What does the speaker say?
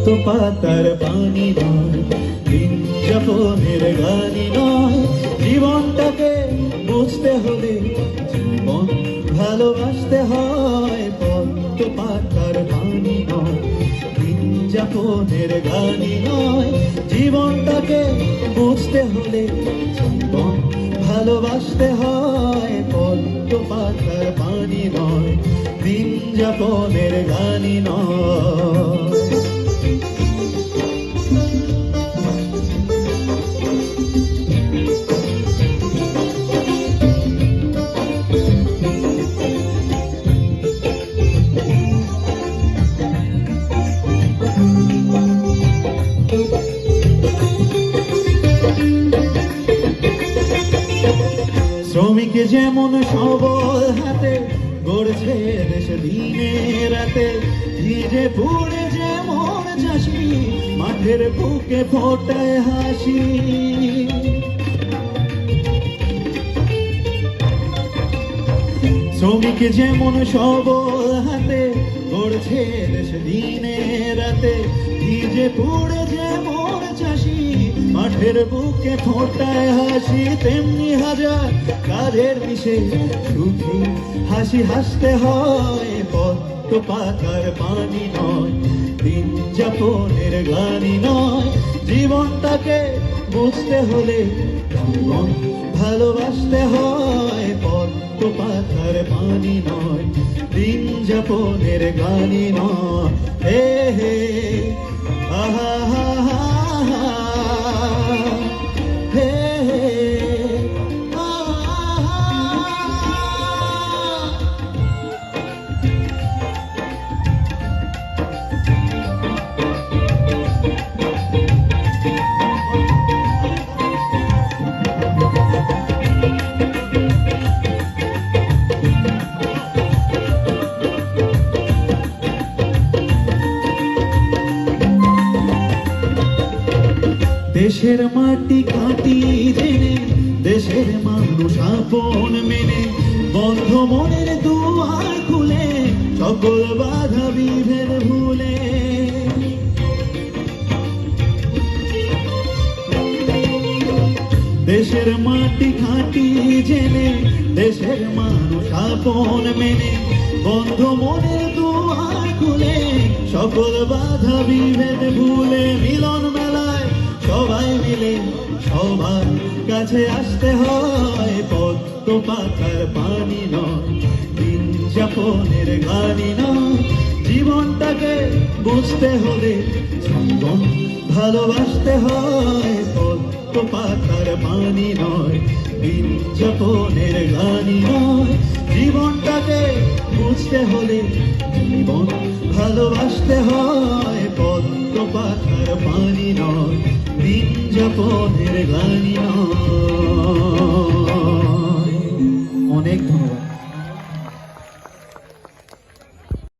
তো পাতার পানি নয়, দিন যাপনের গানি নয়, জীবনটাকে বুঝতে হলে জীবন ভালোবাসতে হয়। পদ্ম পাতার পানি নয়, দিন যাপনের গানি নয়, জীবনটাকে বুঝতে হলে জীবন ভালোবাসতে হয়। পদ্ম পাতার পানি নয়, দিন যাপনের গানি নয়। শ্রমিক যেমন সবল হাতে গড়ছে দেশ দিনে রাতে, ভিজে পুড়ে যেমন চাষি মাঠের বুকে ফোটায় হাসি। শ্রমিক যেমন সবল হাতে গড়ছে দেশ দিনে রাতে, ভিজে পুড়ে যেমন চাষি মাঠের বুকে ফোটায় হাসি। তেমনি হাজার কাজের মিশে সুখী হাসি হাসতে হয়। পদ্ম পাতার পানি নয়, দিন যাপনের গানি নয়, জীবনটাকে বুঝতে হলে জীবন ভালোবাসতে হয়। পদ্ম পাতার পানি নয়, দিন যাপনের গানি নয়। হে হে আহা হা হা হা, হে হে আহা। দেশের মাটি খাঁটি জেনে, দেশের মানুষ আপন মেনে, বন্ধ মনের দুয়ার খুলে সকল বাধা বিভেদ ভুলে। দেশের মাটি খাঁটি জেনে, দেশের মানুষ আপন মেনে, বন্ধ মনের দুয়ার খুলে সকল বাধা বিভেদ ভুলে। মিলন মেলায় সবাই মিলে সবার কাছে আসতে হয়। পদ্ম পাতার পানি নয়, দিন যাপনের গানি নয়, জীবনটাকে বুঝতে হলে জীবন ভালোবাসতে হয়। পদ্ম পাতার পানি নয়, দিন যাপনের গানি নয়, জীবনটাকে বুঝতে হলে জীবন ভালোবাসতে হয়। পদ্ম পাতার পানি নয়, দিন যাপনের গানি নয়।